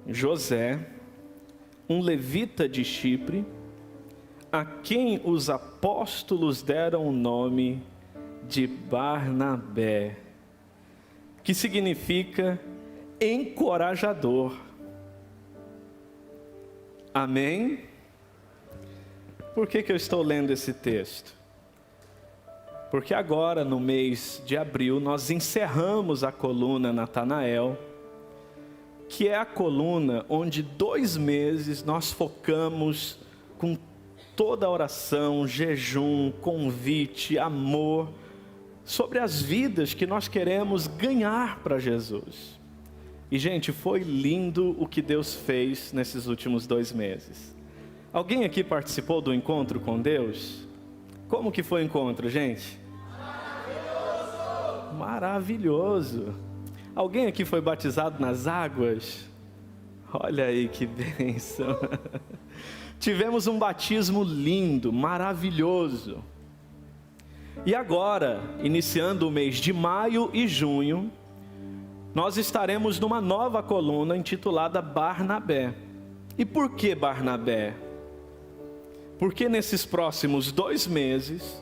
José, um levita de Chipre, a quem os apóstolos deram o nome de Barnabé, que significa encorajador. Amém? Por que eu estou lendo esse texto? Porque agora, no mês de abril, nós encerramos a coluna Natanael, que é a coluna onde 2 meses nós focamos com toda a oração, jejum, convite, amor, sobre as vidas que nós queremos ganhar para Jesus. E gente, foi lindo o que Deus fez nesses últimos 2 meses. Alguém aqui participou do encontro com Deus? Como que foi o encontro, gente? Maravilhoso! Maravilhoso! Alguém aqui foi batizado nas águas? Olha aí que bênção! Tivemos um batismo lindo, maravilhoso. E agora, iniciando o mês de maio e junho, nós estaremos numa nova coluna intitulada Barnabé. E por que Barnabé? Porque nesses próximos 2 meses,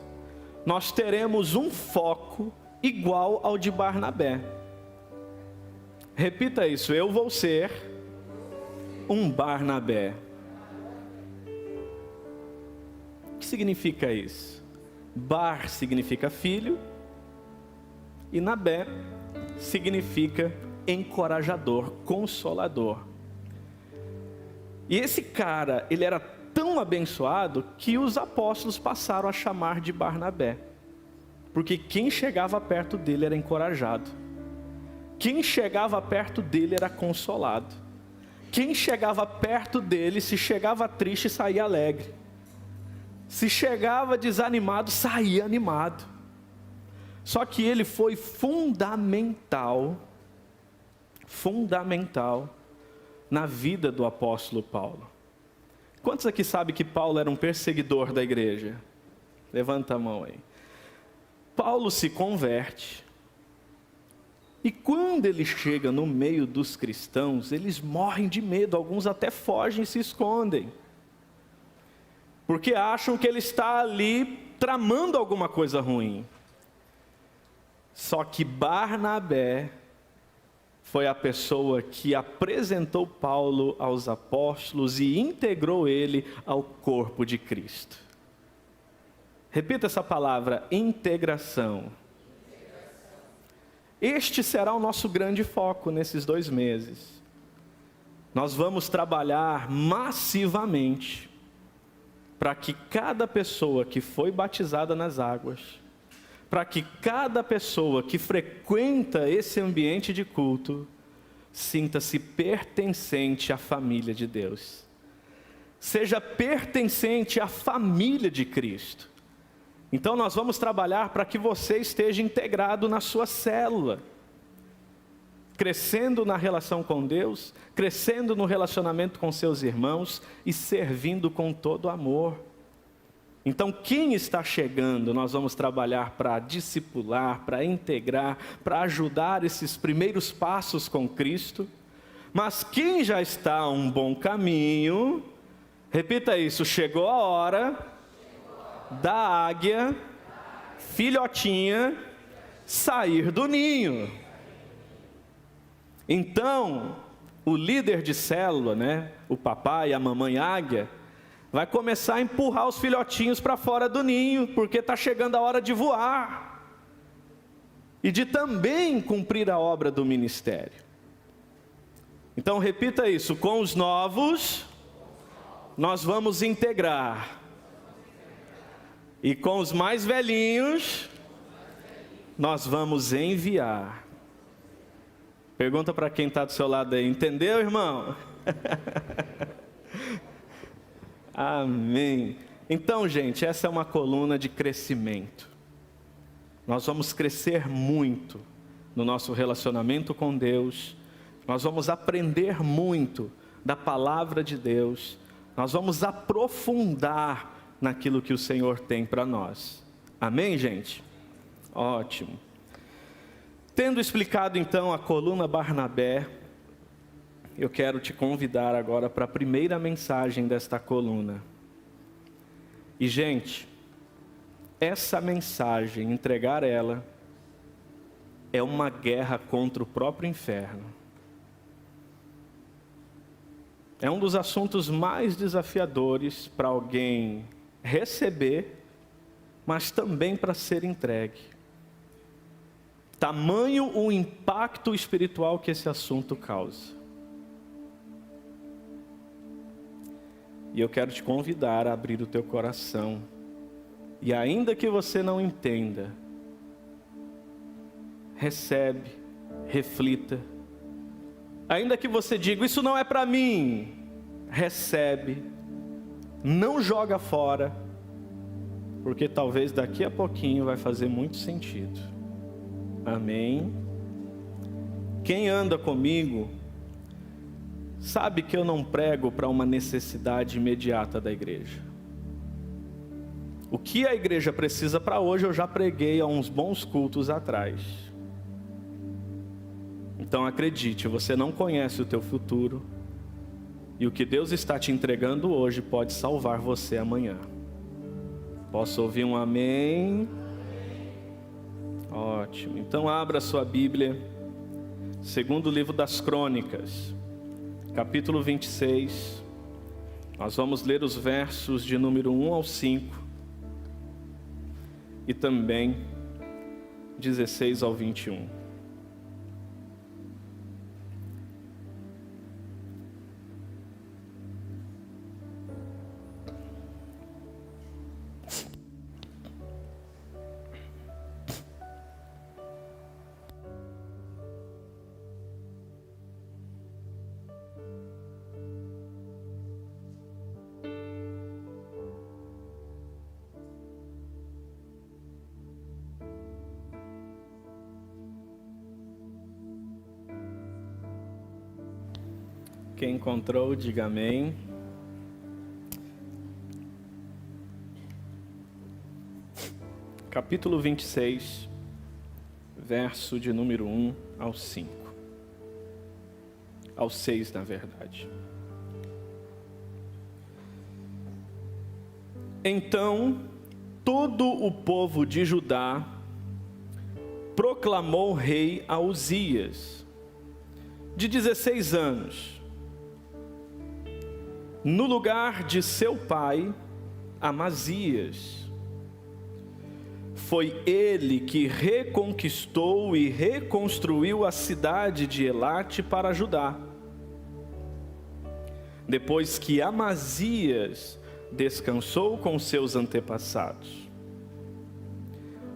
nós teremos um foco igual ao de Barnabé. Repita isso: eu vou ser um Barnabé. O que significa isso? Bar significa filho e Nabé significa encorajador, consolador. E esse cara, ele era tão abençoado que os apóstolos passaram a chamar de Barnabé, porque quem chegava perto dele era encorajado, quem chegava perto dele era consolado, quem chegava perto dele, se chegava triste, saía alegre, se chegava desanimado, saía animado. Só que ele foi fundamental na vida do apóstolo Paulo. Quantos aqui sabem que Paulo era um perseguidor da igreja? Levanta a mão aí. Paulo se converte, e quando ele chega no meio dos cristãos, eles morrem de medo, alguns até fogem e se escondem, porque acham que ele está ali tramando alguma coisa ruim. Só que Barnabé foi a pessoa que apresentou Paulo aos apóstolos e integrou ele ao corpo de Cristo. Repita essa palavra: integração. Este será o nosso grande foco nesses 2 meses. Nós vamos trabalhar massivamente para que cada pessoa que foi batizada nas águas, para que cada pessoa que frequenta esse ambiente de culto, sinta-se pertencente à família de Deus. Seja pertencente à família de Cristo. Então nós vamos trabalhar para que você esteja integrado na sua célula, crescendo na relação com Deus, crescendo no relacionamento com seus irmãos e servindo com todo amor. Então quem está chegando, nós vamos trabalhar para discipular, para integrar, para ajudar esses primeiros passos com Cristo. Mas quem já está a um bom caminho, repita isso: chegou a hora da águia, filhotinha, sair do ninho. Então, o líder de célula, o papai e a mamãe águia, vai começar a empurrar os filhotinhos para fora do ninho, porque está chegando a hora de voar, e de também cumprir a obra do ministério. Então repita isso: com os novos, nós vamos integrar, e com os mais velhinhos, nós vamos enviar. Pergunta para quem está do seu lado aí: entendeu, irmão? Amém. Então, gente, essa é uma coluna de crescimento. Nós vamos crescer muito no nosso relacionamento com Deus. Nós vamos aprender muito da palavra de Deus. Nós vamos aprofundar naquilo que o Senhor tem para nós. Amém, gente? Ótimo. Tendo explicado então a coluna Barnabé, eu quero te convidar agora para a primeira mensagem desta coluna. E, gente, essa mensagem, entregar ela, é uma guerra contra o próprio inferno. É um dos assuntos mais desafiadores para alguém receber, mas também para ser entregue. Tamanho o impacto espiritual que esse assunto causa. E eu quero te convidar a abrir o teu coração. E ainda que você não entenda, recebe, reflita. Ainda que você diga, isso não é para mim, recebe, não joga fora, porque talvez daqui a pouquinho vai fazer muito sentido. Amém? Quem anda comigo sabe que eu não prego para uma necessidade imediata da igreja. O que a igreja precisa para hoje eu já preguei há uns bons cultos atrás. Então acredite, você não conhece o teu futuro, e o que Deus está te entregando hoje pode salvar você amanhã. Posso ouvir um amém? Ótimo. Então abra sua Bíblia, segundo livro das Crônicas, capítulo 26. Nós vamos ler os versos de número 1 ao 5 e também 16 ao 21. Quem encontrou, diga amém. Capítulo 26, verso de número 1 ao 5. Ao 6, na verdade. Então, todo o povo de Judá proclamou rei a Uzias, de 16 anos, no lugar de seu pai, Amazias. Foi ele que reconquistou e reconstruiu a cidade de Elate para Judá. Depois que Amazias descansou com seus antepassados.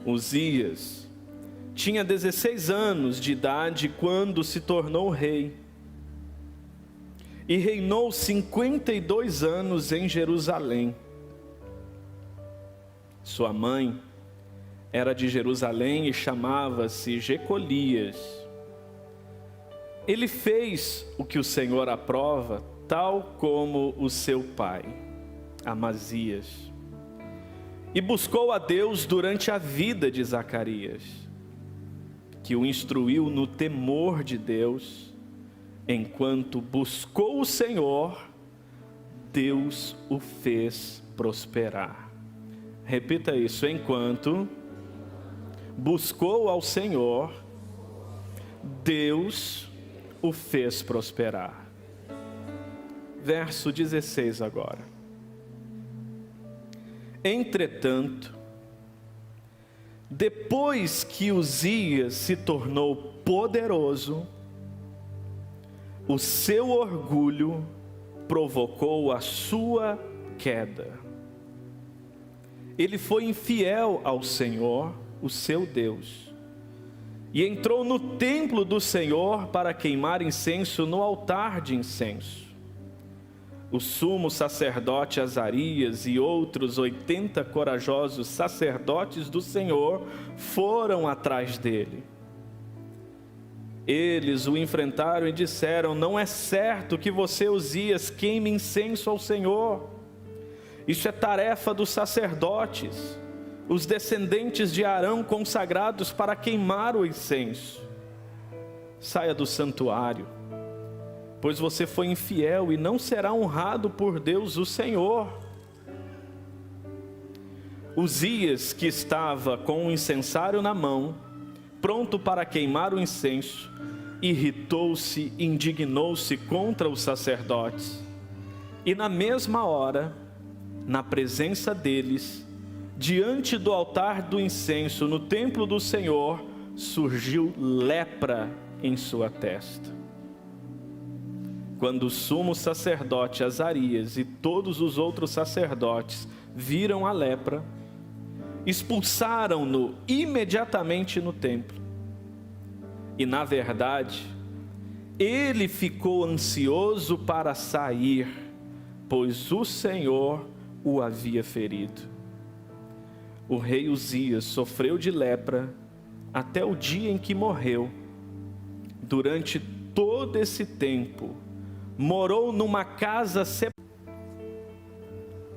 Uzias tinha 16 anos de idade quando se tornou rei. E reinou 52 anos em Jerusalém. Sua mãe era de Jerusalém e chamava-se Jecolias. Ele fez o que o Senhor aprova, tal como o seu pai, Amazias. E buscou a Deus durante a vida de Zacarias, que o instruiu no temor de Deus. Enquanto buscou o Senhor, Deus o fez prosperar. Repita isso. Enquanto buscou ao Senhor, Deus o fez prosperar. Verso 16 agora. Entretanto, depois que Uzias se tornou poderoso, o seu orgulho provocou a sua queda. Ele foi infiel ao Senhor, o seu Deus, e entrou no templo do Senhor para queimar incenso no altar de incenso. O sumo sacerdote Azarias e outros 80 corajosos sacerdotes do Senhor foram atrás dele. Eles o enfrentaram e disseram: não é certo que você, Uzias, queime incenso ao Senhor. Isso é tarefa dos sacerdotes, os descendentes de Arão consagrados para queimar o incenso. Saia do santuário pois você foi infiel e não será honrado por Deus o Senhor. Uzias, que estava com o incensário na mão, pronto para queimar o incenso, irritou-se, indignou-se contra os sacerdotes. E na mesma hora, na presença deles, diante do altar do incenso, no templo do Senhor, surgiu lepra em sua testa. Quando o sumo sacerdote Azarias e todos os outros sacerdotes viram a lepra, expulsaram-no imediatamente no templo. E na verdade, ele ficou ansioso para sair, pois o Senhor o havia ferido. O rei Uzias sofreu de lepra até o dia em que morreu. Durante todo esse tempo, morou numa casa separada.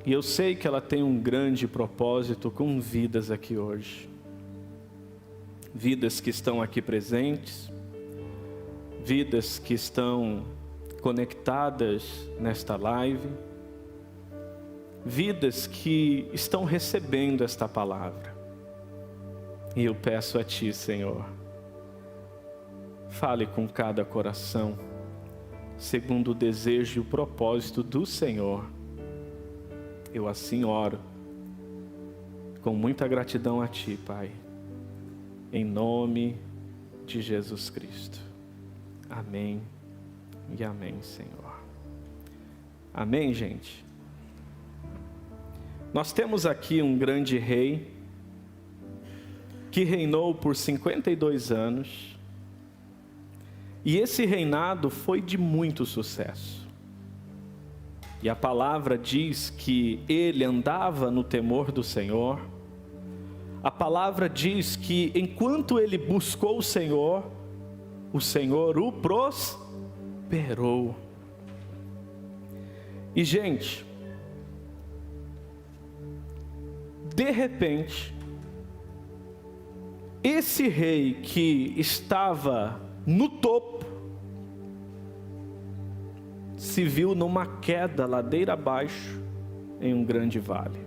E eu sei que ela tem um grande propósito com vidas aqui hoje. Vidas que estão aqui presentes, vidas que estão conectadas nesta live, vidas que estão recebendo esta palavra. E eu peço a Ti, Senhor, fale com cada coração, segundo o desejo e o propósito do Senhor. Eu assim oro, com muita gratidão a Ti, Pai, em nome de Jesus Cristo. Amém e amém, Senhor. Amém, gente? Nós temos aqui um grande rei, que reinou por 52 anos, e esse reinado foi de muito sucesso. E a palavra diz que ele andava no temor do Senhor. A palavra diz que enquanto ele buscou o Senhor o prosperou. E gente, de repente, esse rei que estava no topo, se viu numa queda ladeira abaixo, em um grande vale.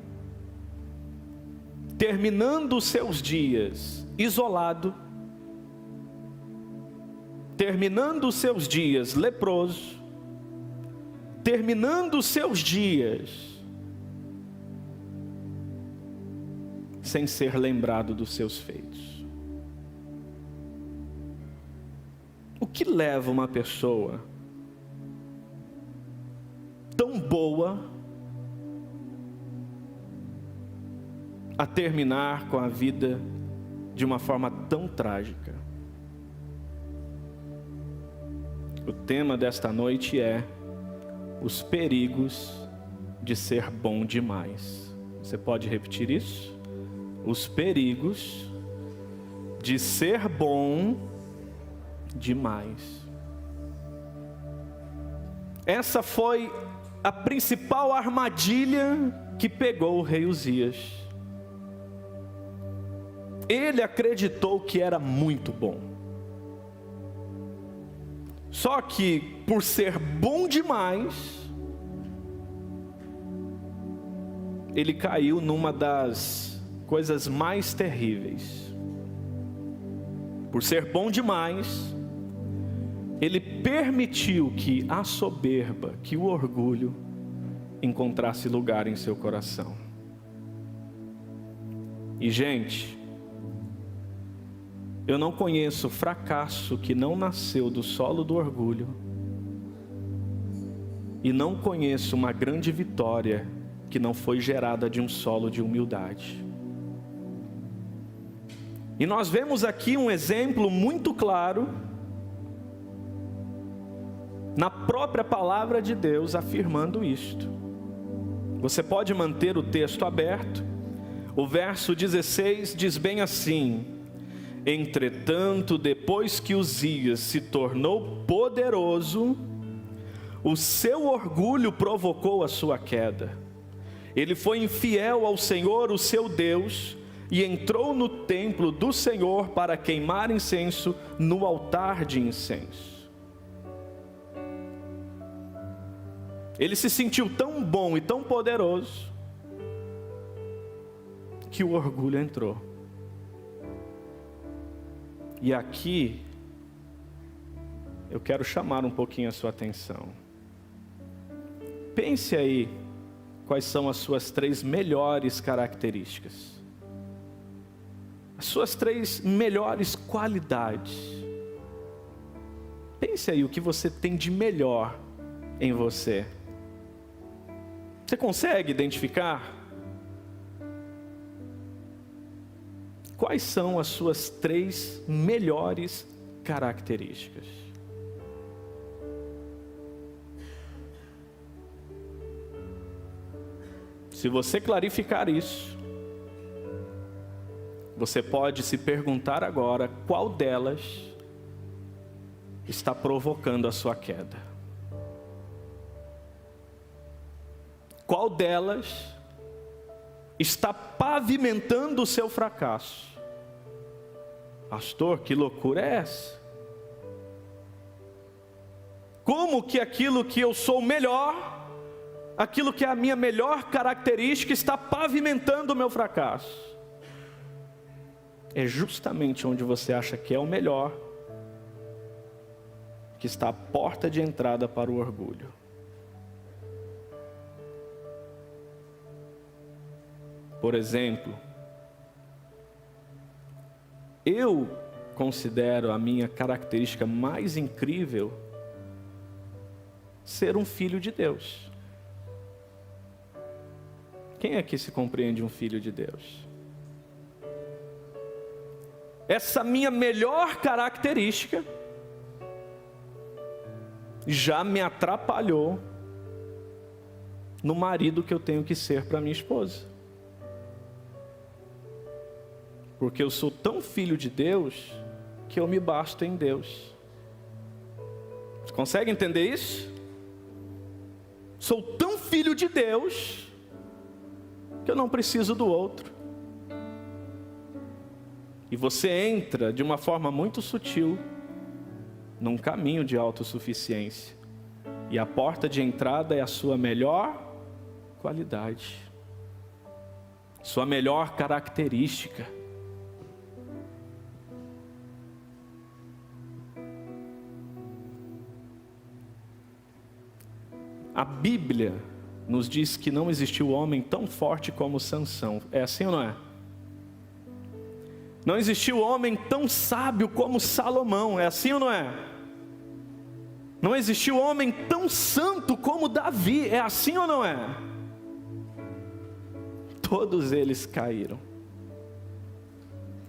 Terminando os seus dias isolado, terminando os seus dias leproso, terminando os seus dias sem ser lembrado dos seus feitos. O que leva uma pessoa tão boa a terminar com a vida de uma forma tão trágica? O tema desta noite é os perigos de ser bom demais. Você pode repetir isso? Os perigos de ser bom demais. Essa foi a principal armadilha que pegou o rei Uzias. Ele acreditou que era muito bom. Só que, por ser bom demais, ele caiu numa das coisas mais terríveis. Por ser bom demais, ele permitiu que a soberba, que o orgulho, encontrasse lugar em seu coração. E gente, eu não conheço fracasso que não nasceu do solo do orgulho, e não conheço uma grande vitória que não foi gerada de um solo de humildade. E nós vemos aqui um exemplo muito claro na própria palavra de Deus afirmando isto. Você pode manter o texto aberto. O verso 16 diz bem assim: entretanto, depois que Uzias se tornou poderoso, o seu orgulho provocou a sua queda. Ele foi infiel ao Senhor, o seu Deus, e entrou no templo do Senhor para queimar incenso no altar de incenso. Ele se sentiu tão bom e tão poderoso que o orgulho entrou. E aqui eu quero chamar um pouquinho a sua atenção. Pense aí quais são as suas 3 melhores características. As suas 3 melhores qualidades. Pense aí o que você tem de melhor em você. Você consegue identificar? Quais são as suas 3 melhores características? Se você clarificar isso, você pode se perguntar agora qual delas está provocando a sua queda. Qual delas está pavimentando o seu fracasso? Pastor, que loucura é essa? Como que aquilo que eu sou melhor, aquilo que é a minha melhor característica, está pavimentando o meu fracasso? É justamente onde você acha que é o melhor, que está a porta de entrada para o orgulho. Por exemplo, eu considero a minha característica mais incrível ser um filho de Deus. Quem aqui se compreende um filho de Deus? Essa minha melhor característica já me atrapalhou no marido que eu tenho que ser para minha esposa. Porque eu sou tão filho de Deus que eu me basto em Deus. Você consegue entender isso? Sou tão filho de Deus que eu não preciso do outro. E você entra de uma forma muito sutil num caminho de autossuficiência. E a porta de entrada é a sua melhor qualidade, sua melhor característica. A Bíblia nos diz que não existiu homem tão forte como Sansão. É assim ou não é? Não existiu homem tão sábio como Salomão. É assim ou não é? Não existiu homem tão santo como Davi. É assim ou não é? Todos eles caíram.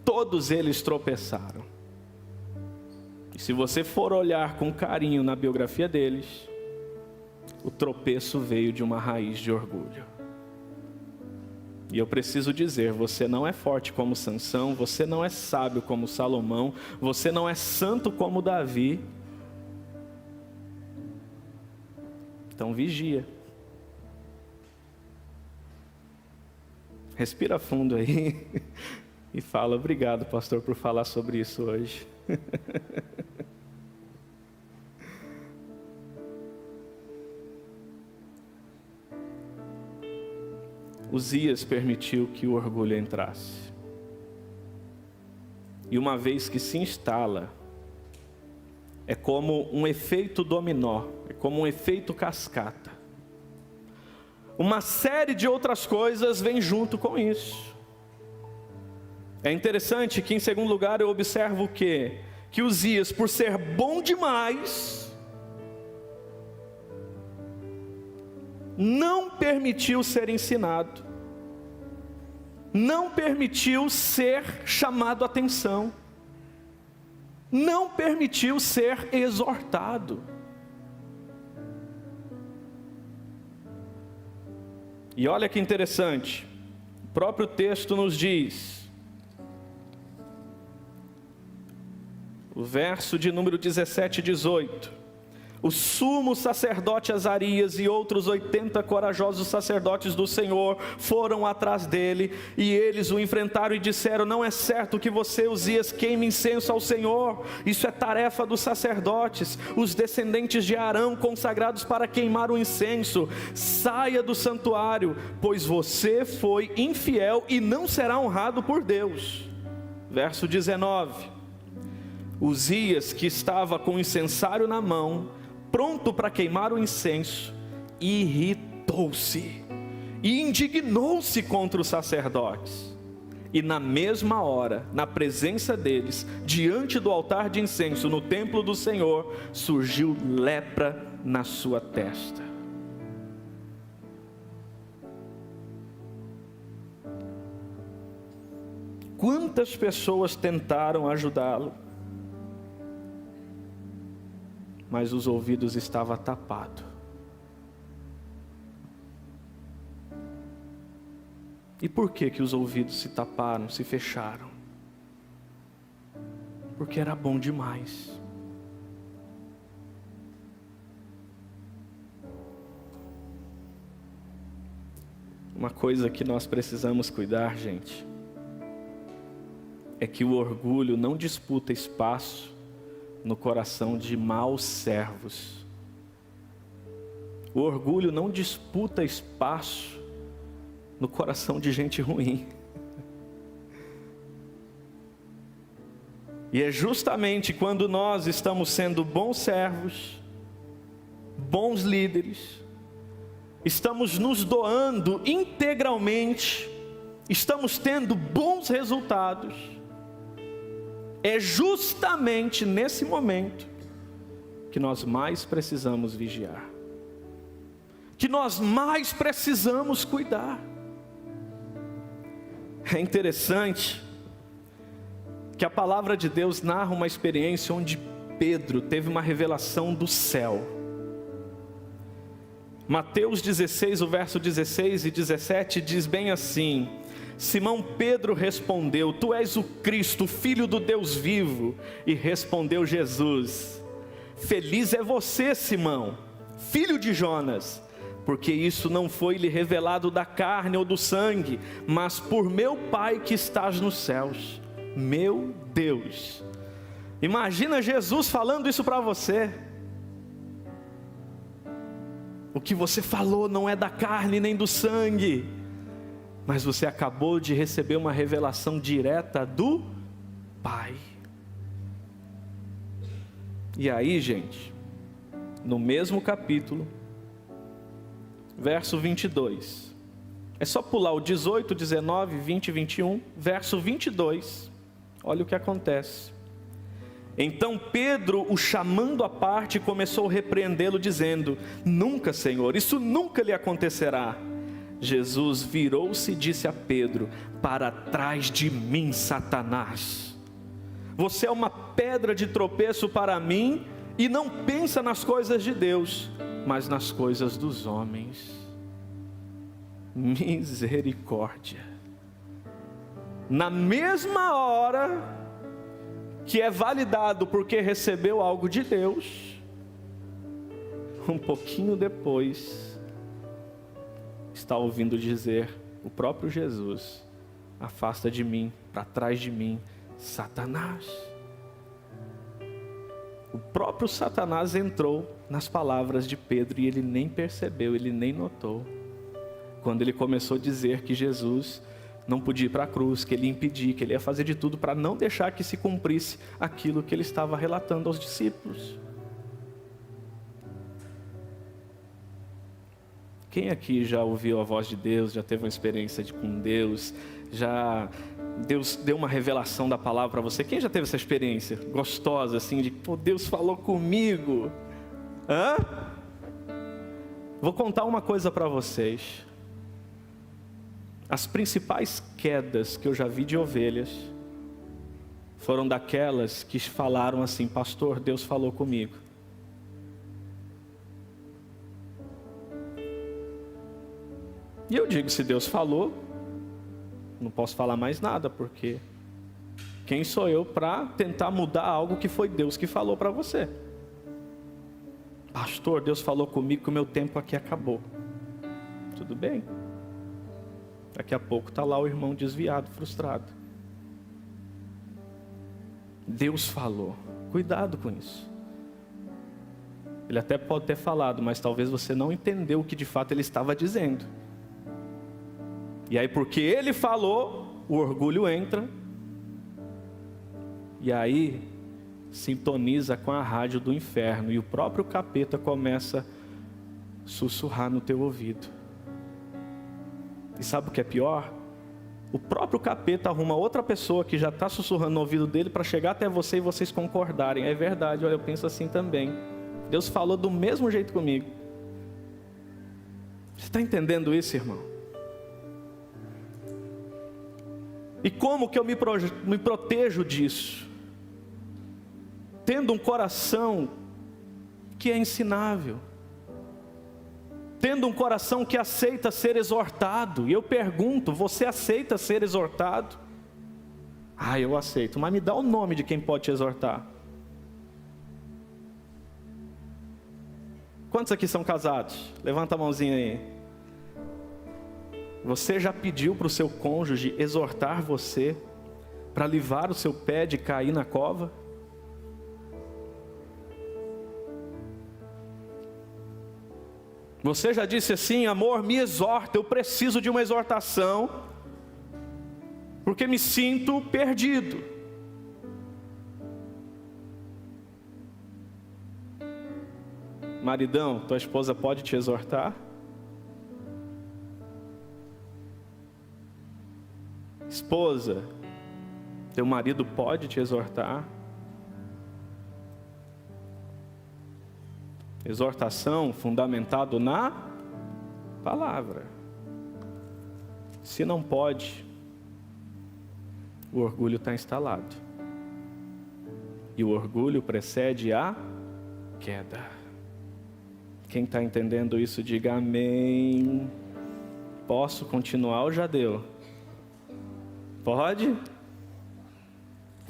Todos eles tropeçaram. E se você for olhar com carinho na biografia deles, o tropeço veio de uma raiz de orgulho. E eu preciso dizer, você não é forte como Sansão, você não é sábio como Salomão, você não é santo como Davi. Então vigia. Respira fundo aí e fala, obrigado, pastor, por falar sobre isso hoje. Uzias permitiu que o orgulho entrasse. E uma vez que se instala, é como um efeito dominó, é como um efeito cascata. Uma série de outras coisas vem junto com isso. É interessante que, em segundo lugar, eu observo o quê? Que Uzias, por ser bom demais, não permitiu ser ensinado, não permitiu ser chamado a atenção, não permitiu ser exortado. E olha que interessante, o próprio texto nos diz, o verso de número 17 e 18, O sumo sacerdote Azarias e outros 80 corajosos sacerdotes do Senhor foram atrás dele, e eles o enfrentaram e disseram: não é certo que você, Uzias, queime incenso ao Senhor. Isso é tarefa dos sacerdotes, os descendentes de Arão, consagrados para queimar o incenso. Saia do santuário, pois você foi infiel e não será honrado por Deus. Verso 19. Uzias, que estava com o incensário na mão, pronto para queimar o incenso, irritou-se e indignou-se contra os sacerdotes. E na mesma hora, na presença deles, diante do altar de incenso no templo do Senhor, surgiu lepra na sua testa. Quantas pessoas tentaram ajudá-lo, mas os ouvidos estavam tapados. E por que os ouvidos se taparam, se fecharam? Porque era bom demais. Uma coisa que nós precisamos cuidar, gente, é que o orgulho não disputa espaço no coração de maus servos. O orgulho não disputa espaço no coração de gente ruim. E é justamente quando nós estamos sendo bons servos, bons líderes, estamos nos doando integralmente, estamos tendo bons resultados, é justamente nesse momento que nós mais precisamos vigiar, que nós mais precisamos cuidar. É interessante que a palavra de Deus narra uma experiência onde Pedro teve uma revelação do céu. Mateus 16, o verso 16 e 17 diz bem assim: Simão Pedro respondeu: tu és o Cristo, filho do Deus vivo. E respondeu Jesus: feliz é você, Simão, filho de Jonas, porque isso não foi lhe revelado da carne ou do sangue, mas por meu Pai que estás nos céus. Meu Deus, imagina Jesus falando isso para você. O que você falou não é da carne nem do sangue, mas você acabou de receber uma revelação direta do Pai. E aí, gente, no mesmo capítulo, verso 22, é só pular o 18, 19, 20 e 21, verso 22, olha o que acontece. Então Pedro, o chamando à parte, começou a repreendê-lo, dizendo: nunca, Senhor, isso nunca lhe acontecerá. Jesus virou-se e disse a Pedro: para trás de mim, Satanás. Você é uma pedra de tropeço para mim e não pensa nas coisas de Deus, mas nas coisas dos homens. Misericórdia. Na mesma hora que é validado porque recebeu algo de Deus, um pouquinho depois está ouvindo dizer o próprio Jesus: afasta de mim, para trás de mim, Satanás. O próprio Satanás entrou nas palavras de Pedro e ele nem percebeu, ele nem notou, quando ele começou a dizer que Jesus não podia ir para a cruz, que ele ia impedir, que ele ia fazer de tudo para não deixar que se cumprisse aquilo que ele estava relatando aos discípulos. Quem aqui já ouviu a voz de Deus, já teve uma experiência com Deus, Deus deu uma revelação da palavra para você? Quem já teve essa experiência gostosa assim, de pô, Deus falou comigo? Vou contar uma coisa para vocês. As principais quedas que eu já vi de ovelhas foram daquelas que falaram assim: pastor, Deus falou comigo. E eu digo, se Deus falou, não posso falar mais nada, porque quem sou eu para tentar mudar algo que foi Deus que falou para você? Pastor, Deus falou comigo que o meu tempo aqui acabou. Tudo bem. Daqui a pouco está lá o irmão desviado, frustrado. Deus falou. Cuidado com isso. Ele até pode ter falado, mas talvez você não entendeu o que de fato ele estava dizendo. E aí porque ele falou, o orgulho entra. E aí sintoniza com a rádio do inferno. E o próprio capeta começa a sussurrar no teu ouvido. E sabe o que é pior? O próprio capeta arruma outra pessoa que já está sussurrando no ouvido dele para chegar até você e vocês concordarem. É verdade, olha, eu penso assim também. Deus falou do mesmo jeito comigo. Você está entendendo isso, irmão? E como que eu me protejo disso? Tendo um coração que é ensinável. Tendo um coração que aceita ser exortado. E eu pergunto, você aceita ser exortado? Ah, eu aceito, mas me dá o nome de quem pode te exortar. Quantos aqui são casados? Levanta a mãozinha aí. Você já pediu para o seu cônjuge exortar você para livrar o seu pé de cair na cova? Você já disse assim: amor, me exorta, eu preciso de uma exortação, porque me sinto perdido. Maridão, tua esposa pode te exortar? Esposa, teu marido pode te exortar? Exortação fundamentado na palavra. Se não pode, o orgulho está instalado. E o orgulho precede a queda. Quem está entendendo isso, diga amém. Posso continuar ou já deu? Pode?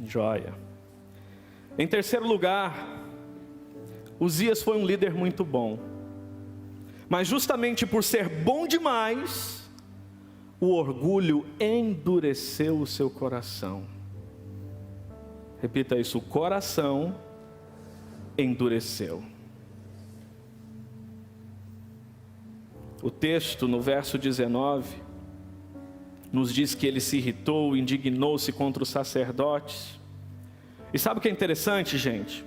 Joia. Em terceiro lugar, Uzias foi um líder muito bom, mas justamente por ser bom demais, o orgulho endureceu o seu coração. Repita isso: o coração endureceu. O texto no verso 19 nos diz que ele se irritou, indignou-se contra os sacerdotes. E sabe o que é interessante, gente?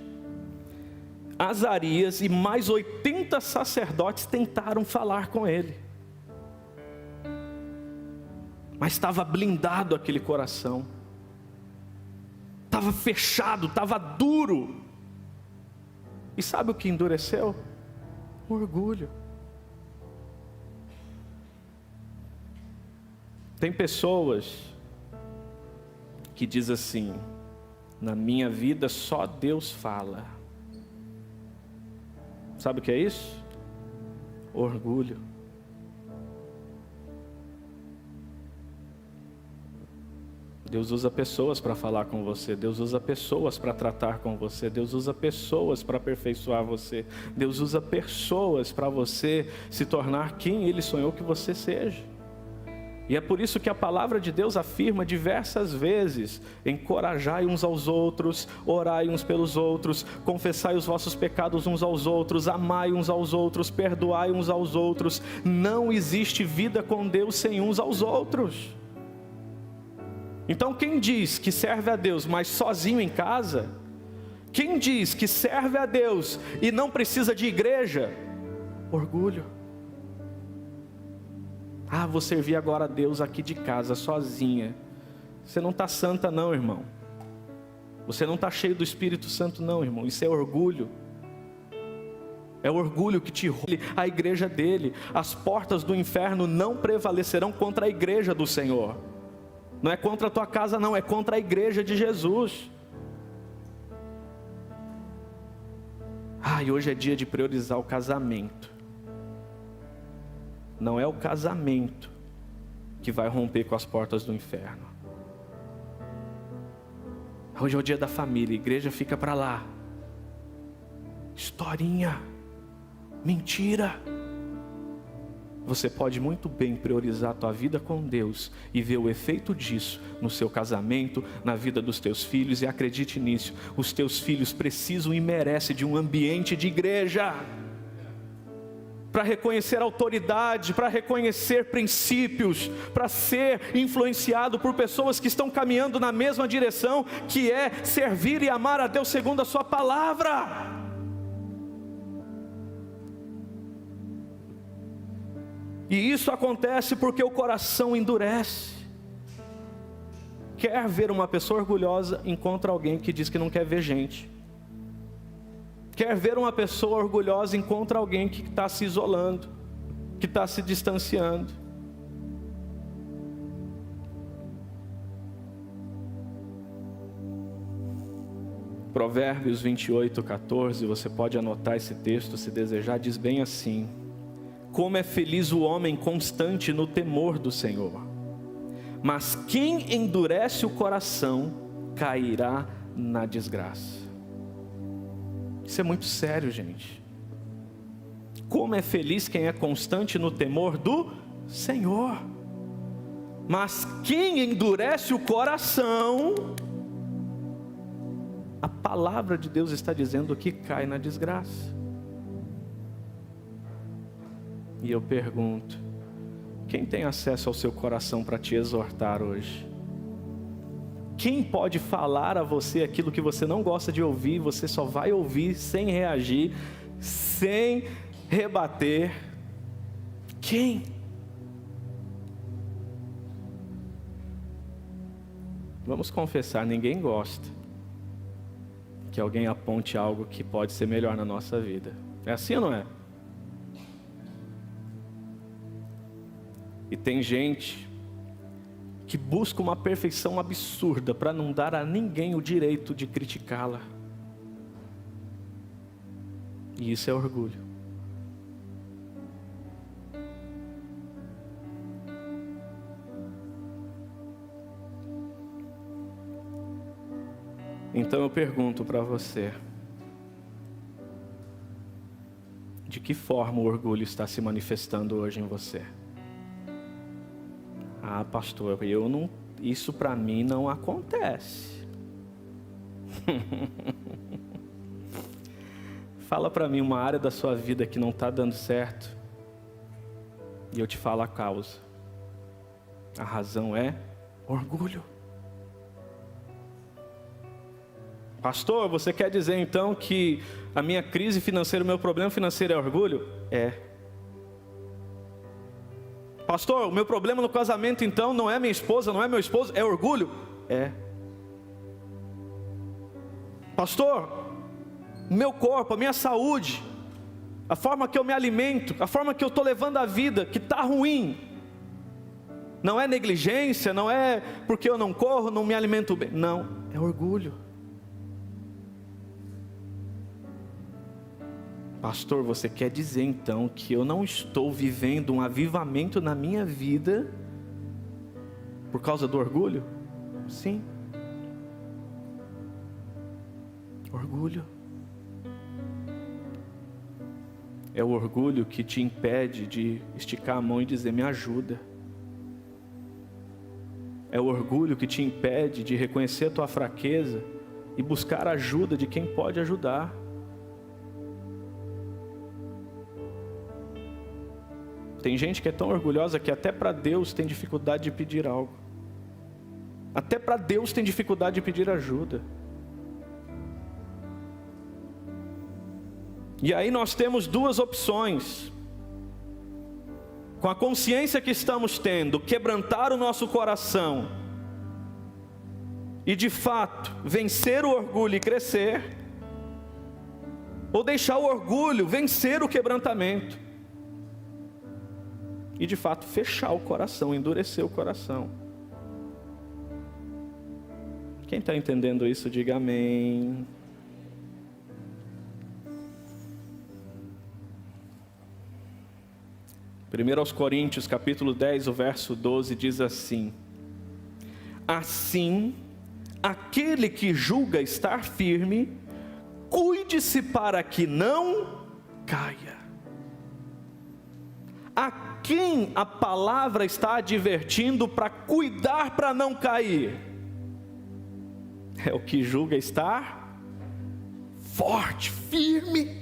Azarias e mais 80 sacerdotes tentaram falar com ele. Mas estava blindado aquele coração. Estava fechado, estava duro. E sabe o que endureceu? O orgulho. Tem pessoas que dizem assim: na minha vida só Deus fala. Sabe o que é isso? Orgulho. Deus usa pessoas para falar com você. Deus usa pessoas para tratar com você. Deus usa pessoas para aperfeiçoar você. Deus usa pessoas para você se tornar quem Ele sonhou que você seja. E é por isso que a palavra de Deus afirma diversas vezes: encorajai uns aos outros, orai uns pelos outros, confessai os vossos pecados uns aos outros, amai uns aos outros, perdoai uns aos outros. Não existe vida com Deus sem uns aos outros. Então quem diz que serve a Deus, mas sozinho em casa, quem diz que serve a Deus e não precisa de igreja, orgulho. Ah, vou servir agora a Deus aqui de casa, sozinha. Você não está santa não, irmão. Você não está cheio do Espírito Santo não, irmão. Isso é orgulho. É o orgulho que te rouba a igreja dele. As portas do inferno não prevalecerão contra a igreja do Senhor. Não é contra a tua casa não, é contra a igreja de Jesus. Ah, e hoje é dia de priorizar o casamento. Não é o casamento que vai romper com as portas do inferno. Hoje é o dia da família, a igreja fica para lá. Historinha. Mentira! Você pode muito bem priorizar a tua vida com Deus e ver o efeito disso no seu casamento, na vida dos teus filhos, e acredite nisso, os teus filhos precisam e merecem de um ambiente de igreja, para reconhecer autoridade, para reconhecer princípios, para ser influenciado por pessoas que estão caminhando na mesma direção, que é servir e amar a Deus segundo a sua palavra. E isso acontece porque o coração endurece. Quer ver uma pessoa orgulhosa, encontra alguém que diz que não quer ver gente. Quer ver uma pessoa orgulhosa, encontra alguém que está se isolando, que está se distanciando. Provérbios 28:14, você pode anotar esse texto se desejar, diz bem assim: como é feliz o homem constante no temor do Senhor, mas quem endurece o coração cairá na desgraça. Isso é muito sério, gente. Como é feliz quem é constante no temor do Senhor, mas quem endurece o coração, a palavra de Deus está dizendo que cai na desgraça. E eu pergunto, quem tem acesso ao seu coração para te exortar hoje? Quem pode falar a você aquilo que você não gosta de ouvir, você só vai ouvir sem reagir, sem rebater? Quem? Vamos confessar, ninguém gosta que alguém aponte algo que pode ser melhor na nossa vida. É assim ou não é? E tem gente que busca uma perfeição absurda para não dar a ninguém o direito de criticá-la. E isso é orgulho. Então eu pergunto para você, de que forma o orgulho está se manifestando hoje em você? Ah, pastor, isso para mim não acontece. Fala para mim uma área da sua vida que não está dando certo, e eu te falo a causa. A razão é orgulho. Pastor, você quer dizer então que a minha crise financeira, o meu problema financeiro é orgulho? É. Pastor, o meu problema no casamento então não é minha esposa, não é meu esposo, é orgulho? É. Pastor, meu corpo, a minha saúde, a forma que eu me alimento, a forma que eu estou levando a vida, que está ruim, não é negligência, não é porque eu não corro, não me alimento bem, não, é orgulho. Pastor, você quer dizer então que eu não estou vivendo um avivamento na minha vida por causa do orgulho? Sim. Orgulho. É o orgulho que te impede de esticar a mão e dizer: me ajuda. É o orgulho que te impede de reconhecer a tua fraqueza e buscar a ajuda de quem pode ajudar. Tem gente que é tão orgulhosa que até para Deus tem dificuldade de pedir algo. Até para Deus tem dificuldade de pedir ajuda. E aí nós temos duas opções. Com a consciência que estamos tendo, quebrantar o nosso coração e de fato vencer o orgulho e crescer, ou deixar o orgulho vencer o quebrantamento e de fato fechar o coração, endurecer o coração. Quem está entendendo isso, diga amém. Primeiro aos Coríntios, capítulo 10, o verso 12, diz assim: assim, aquele que julga estar firme, cuide-se para que não caia. a quem a palavra está advertindo para cuidar para não cair? É o que julga estar forte, firme.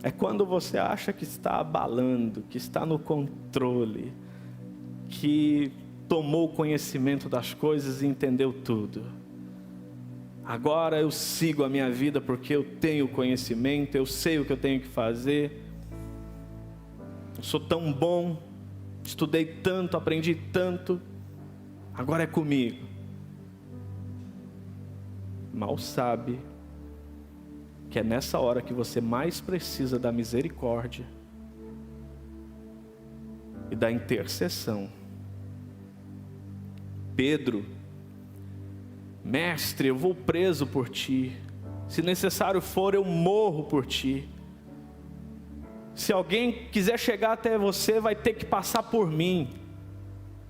É quando você acha que está abalando, que está no controle, que tomou conhecimento das coisas e entendeu tudo. Agora eu sigo a minha vida porque eu tenho conhecimento, eu sei o que eu tenho que fazer. Eu sou tão bom, estudei tanto, aprendi tanto, agora é comigo. Mal sabe que é nessa hora que você mais precisa da misericórdia e da intercessão. Pedro: mestre, eu vou preso por ti, se necessário for eu morro por ti. Se alguém quiser chegar até você, vai ter que passar por mim,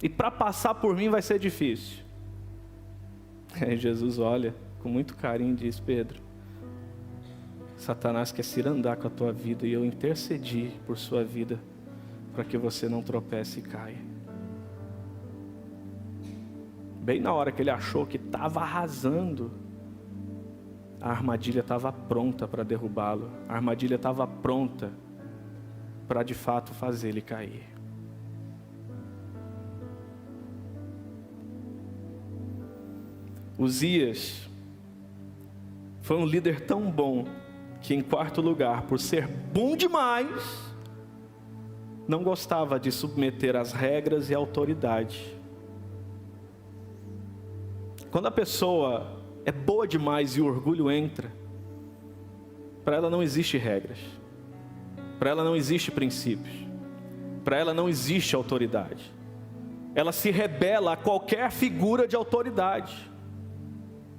e para passar por mim vai ser difícil. Aí Jesus olha com muito carinho e diz: Pedro, Satanás quer cirandar com a tua vida, e eu intercedi por sua vida para que você não tropece e caia. Bem na hora que ele achou que estava arrasando, a armadilha estava pronta para derrubá-lo. A armadilha estava pronta para de fato fazer ele cair. Uzias foi um líder tão bom que, em quarto lugar, por ser bom demais, não gostava de submeter as regras e a autoridade. Quando a pessoa é boa demais e o orgulho entra, para ela não existe regras, para ela não existe princípios, para ela não existe autoridade. Ela se rebela a qualquer figura de autoridade.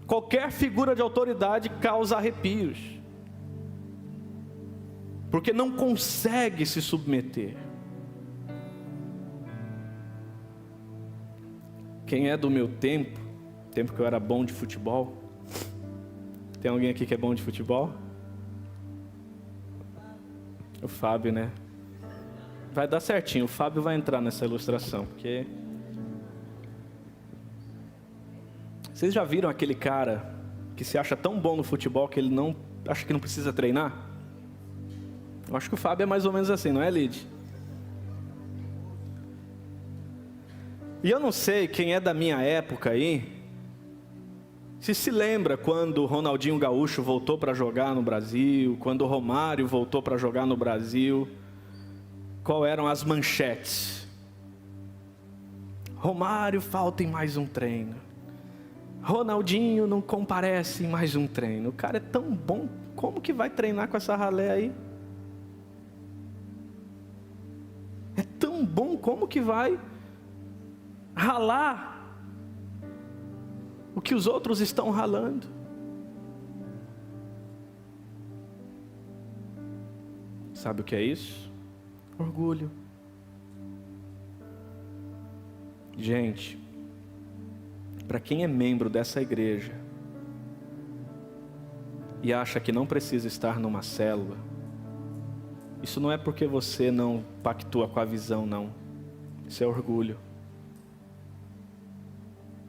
Qualquer figura de autoridade causa arrepios, porque não consegue se submeter. Quem é do meu tempo que eu era bom de futebol, tem alguém aqui que é bom de futebol? O Fábio, né? Vai dar certinho, o Fábio vai entrar nessa ilustração, porque... Vocês já viram aquele cara que se acha tão bom no futebol que ele não acha que não precisa treinar? Eu acho que o Fábio é mais ou menos assim, não é, Lid? E eu não sei quem é da minha época aí, se lembra quando o Ronaldinho Gaúcho voltou para jogar no Brasil, quando o Romário voltou para jogar no Brasil, qual eram as manchetes? Romário falta em mais um treino. Ronaldinho não comparece em mais um treino. O cara é tão bom, como que vai treinar com essa ralé aí? É tão bom, como que vai ralar o que os outros estão ralando? Sabe o que é isso? Orgulho. Gente, para quem é membro dessa igreja e acha que não precisa estar numa célula, isso não é porque você não pactua com a visão, não. Isso é orgulho.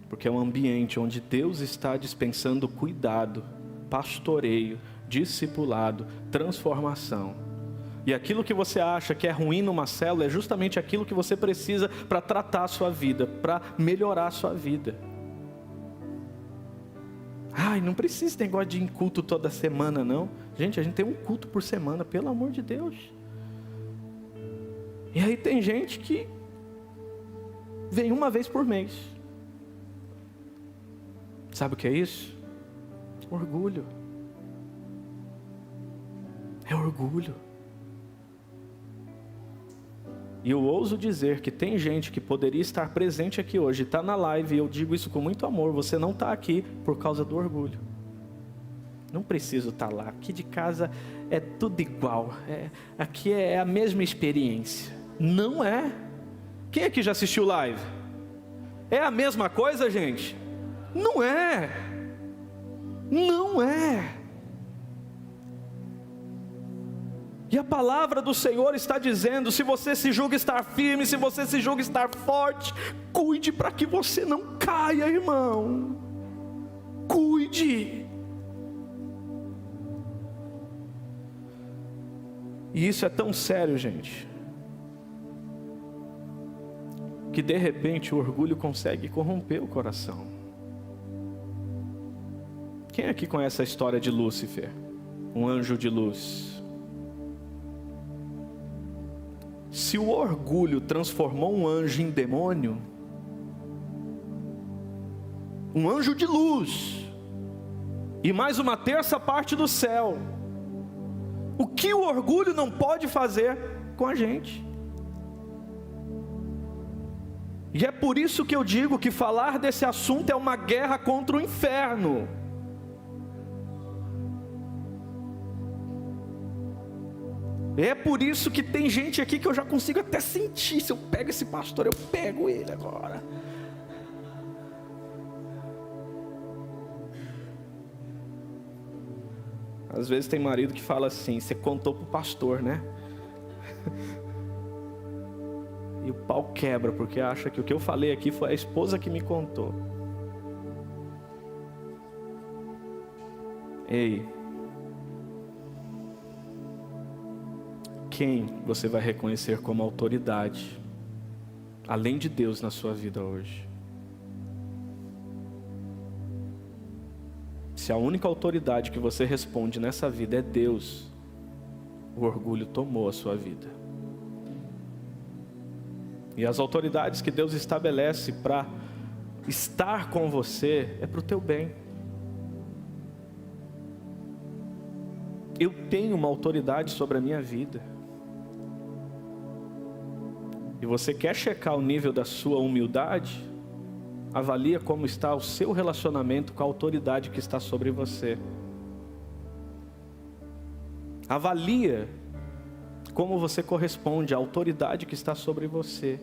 Porque é um ambiente onde Deus está dispensando cuidado, pastoreio, discipulado, transformação. E aquilo que você acha que é ruim numa célula é justamente aquilo que você precisa para tratar a sua vida, para melhorar a sua vida. Ai, não precisa esse negócio de ir em culto toda semana, não. Gente, a gente tem um culto por semana, pelo amor de Deus. E aí tem gente que vem uma vez por mês. Sabe o que é isso? Orgulho. É orgulho. E eu ouso dizer que tem gente que poderia estar presente aqui hoje, está na live, e eu digo isso com muito amor, você não está aqui por causa do orgulho. Não preciso estar lá, aqui de casa é tudo igual, aqui é a mesma experiência. Não é. Quem aqui já assistiu live? É a mesma coisa, gente? Não é. Não é. E a palavra do Senhor está dizendo: se você se julga estar firme, se você se julga estar forte, cuide para que você não caia, irmão. Cuide. E isso é tão sério, gente, que de repente o orgulho consegue corromper o coração. Quem aqui conhece a história de Lúcifer, um anjo de luz? Se o orgulho transformou um anjo em demônio, um anjo de luz, e mais uma terça parte do céu, o que o orgulho não pode fazer com a gente? E é por isso que eu digo que falar desse assunto é uma guerra contra o inferno. É por isso que tem gente aqui que eu já consigo até sentir. Se eu pego esse pastor, eu pego ele agora. Às vezes tem marido que fala assim: você contou pro pastor, né? E o pau quebra, porque acha que o que eu falei aqui foi a esposa que me contou. Ei, quem você vai reconhecer como autoridade, além de Deus, na sua vida hoje? Se a única autoridade que você responde nessa vida é Deus, o orgulho tomou a sua vida. E as autoridades que Deus estabelece para estar com você é para o teu bem. Eu tenho uma autoridade sobre a minha vida. E você quer checar o nível da sua humildade? Avalia como está o seu relacionamento com a autoridade que está sobre você. Avalia como você corresponde à autoridade que está sobre você.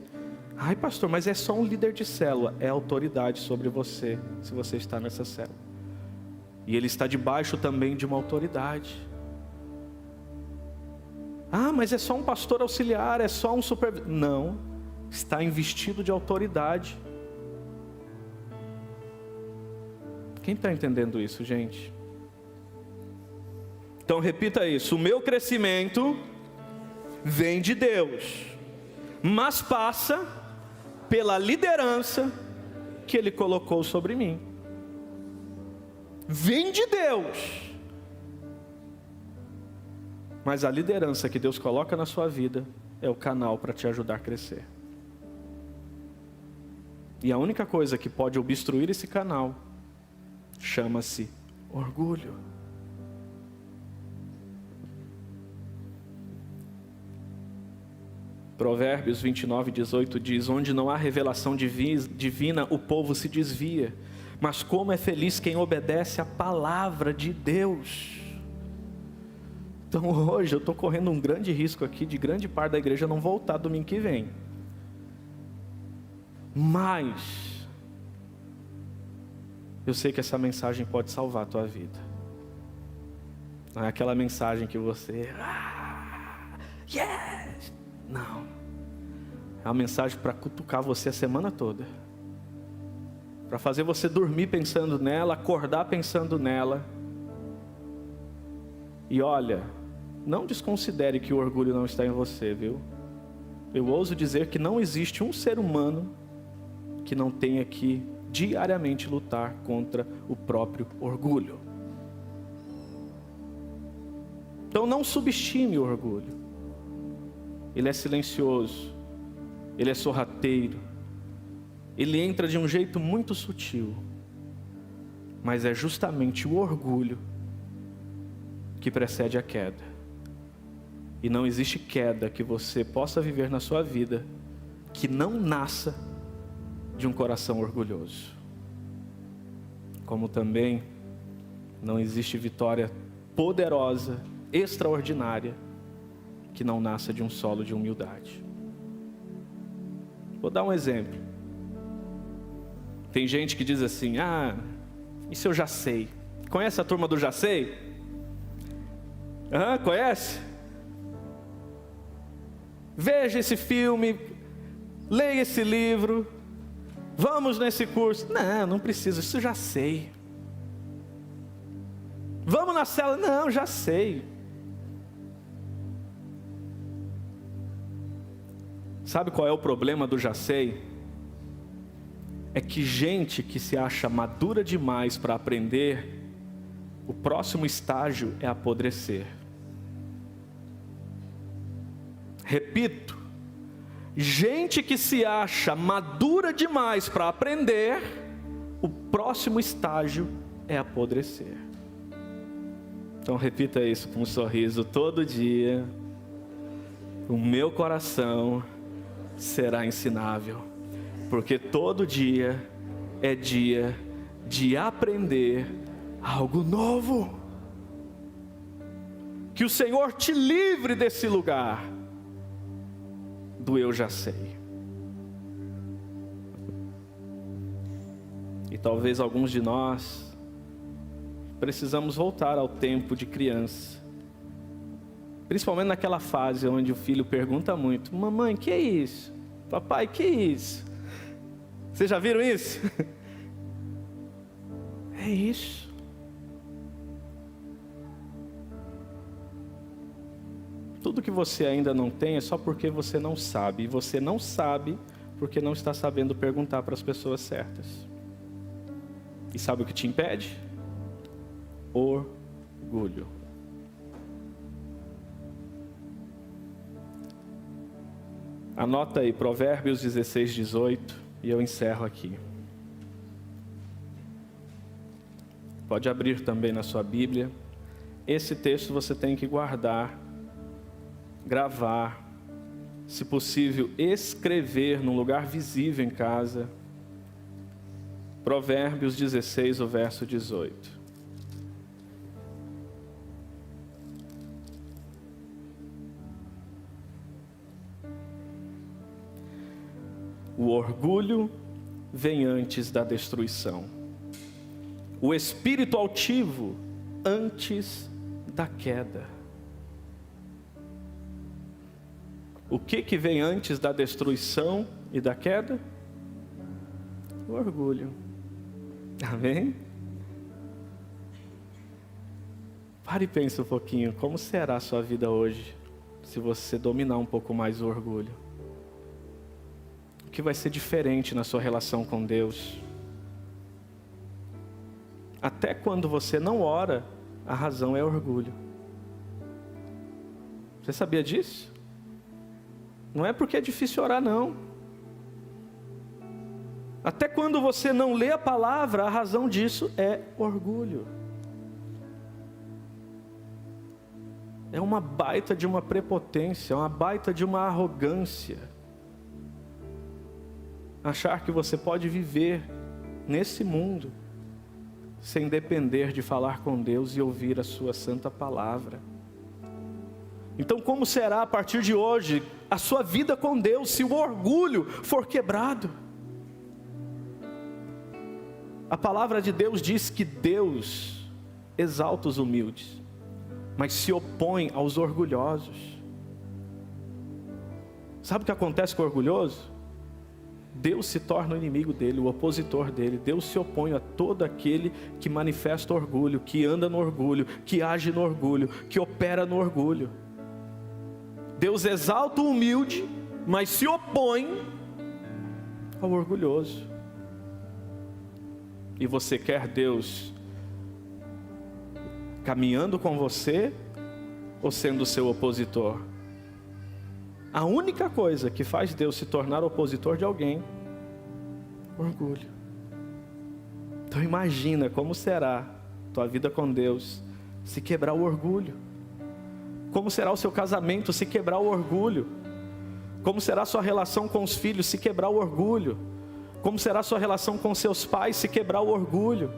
Ai, pastor, mas é só um líder de célula. É autoridade sobre você, se você está nessa célula. E ele está debaixo também de uma autoridade. Ah, mas é só um pastor auxiliar, é só um supervisor. Não, está investido de autoridade. Quem está entendendo isso, gente? Então repita isso: o meu crescimento vem de Deus, mas passa pela liderança que Ele colocou sobre mim. Vem de Deus, mas a liderança que Deus coloca na sua vida é o canal para te ajudar a crescer. E a única coisa que pode obstruir esse canal chama-se orgulho. Provérbios 29:18 diz: onde não há revelação divina, o povo se desvia, mas como é feliz quem obedece à palavra de Deus. Então hoje eu estou correndo um grande risco aqui de grande parte da igreja não voltar domingo que vem. Mas eu sei que essa mensagem pode salvar a tua vida. Não é aquela mensagem que você... yes! Não. É uma mensagem para cutucar você a semana toda. Para fazer você dormir pensando nela, acordar pensando nela. E olha, não desconsidere que o orgulho não está em você, viu? Eu ouso dizer que não existe um ser humano que não tenha que diariamente lutar contra o próprio orgulho. Então não subestime o orgulho. Ele é silencioso, ele é sorrateiro, ele entra de um jeito muito sutil, mas é justamente o orgulho que precede a queda. E não existe queda que você possa viver na sua vida que não nasça de um coração orgulhoso. Como também não existe vitória poderosa, extraordinária, que não nasça de um solo de humildade. Vou dar um exemplo. Tem gente que diz assim: isso eu já sei. Conhece a turma do já sei? Conhece? veja esse filme, leia esse livro, vamos nesse curso. Não, não precisa, isso já sei. Vamos na célula? Não, já sei. Sabe qual é o problema do já sei? É que gente que se acha madura demais para aprender, o próximo estágio é apodrecer. Repito, gente que se acha madura demais para aprender, o próximo estágio é apodrecer. Então repita isso com um sorriso: todo dia o meu coração será ensinável, porque todo dia é dia de aprender algo novo. Que o Senhor te livre desse lugar do eu já sei. E talvez alguns de nós precisamos voltar ao tempo de criança, principalmente naquela fase onde o filho pergunta muito: mamãe, que é isso? Papai, que é isso? Vocês já viram isso? É isso. Tudo que você ainda não tem é só porque você não sabe. E você não sabe porque não está sabendo perguntar para as pessoas certas. E sabe o que te impede? Orgulho. Anota aí Provérbios 16, 18 e eu encerro aqui. Pode abrir também na sua Bíblia. Esse texto você tem que guardar, gravar, se possível escrever num lugar visível em casa. Provérbios 16, o verso 18. O orgulho vem antes da destruição. O espírito altivo antes da queda. O que vem antes da destruição e da queda? O orgulho. Amém? Pare e pense um pouquinho, como será a sua vida hoje, se você dominar um pouco mais o orgulho? O que vai ser diferente na sua relação com Deus? Até quando você não ora, a razão é orgulho. Você sabia disso? Não é porque é difícil orar, não. Até quando você não lê a palavra, a razão disso é orgulho. É uma baita de uma prepotência, uma baita de uma arrogância. Achar que você pode viver nesse mundo sem depender de falar com Deus e ouvir a sua santa palavra. Então, como será a partir de hoje a sua vida com Deus se o orgulho for quebrado? A palavra de Deus diz que Deus exalta os humildes, mas se opõe aos orgulhosos. Sabe o que acontece com o orgulhoso? Deus se torna o inimigo dele, o opositor dele. Deus se opõe a todo aquele que manifesta orgulho, que anda no orgulho, que age no orgulho, que opera no orgulho. Deus exalta o humilde, mas se opõe ao orgulhoso. E você quer Deus caminhando com você ou sendo seu opositor? A única coisa que faz Deus se tornar opositor de alguém, orgulho. Então imagina como será tua vida com Deus se quebrar o orgulho. Como será o seu casamento se quebrar o orgulho? Como será a sua relação com os filhos se quebrar o orgulho? Como será a sua relação com seus pais se quebrar o orgulho?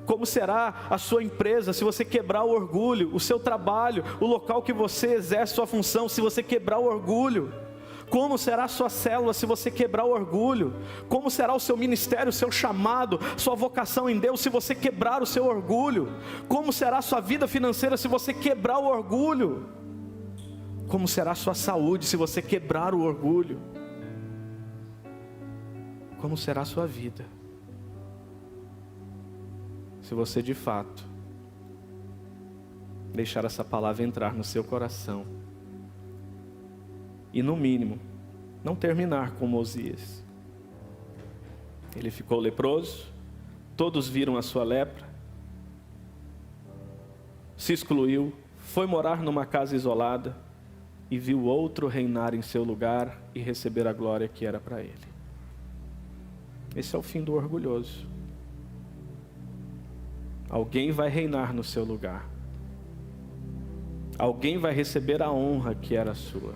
Como será a sua empresa se você quebrar o orgulho? O seu trabalho, o local que você exerce sua função, se você quebrar o orgulho? Como será a sua célula se você quebrar o orgulho? Como será o seu ministério, o seu chamado, sua vocação em Deus se você quebrar o seu orgulho? Como será a sua vida financeira se você quebrar o orgulho? Como será a sua saúde se você quebrar o orgulho? Como será a sua vida se você de fato deixar essa palavra entrar no seu coração e, no mínimo, não terminar como Osias? Ele ficou leproso, todos viram a sua lepra, se excluiu, foi morar numa casa isolada e viu outro reinar em seu lugar e receber a glória que era para ele. Esse é o fim do orgulhoso. Alguém vai reinar no seu lugar. Alguém vai receber a honra que era sua.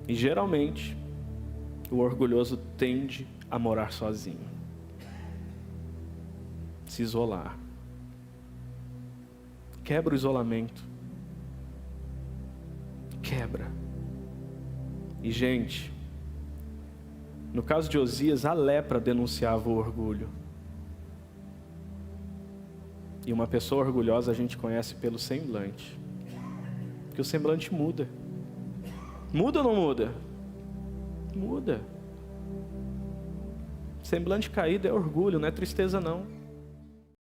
E geralmente, o orgulhoso tende a morar sozinho, se isolar. Quebra o isolamento. Quebra. E, gente, no caso de Osias, a lepra denunciava o orgulho. E uma pessoa orgulhosa a gente conhece pelo semblante. Porque o semblante muda. Muda ou não muda? Muda. Semblante caído é orgulho, não é tristeza não.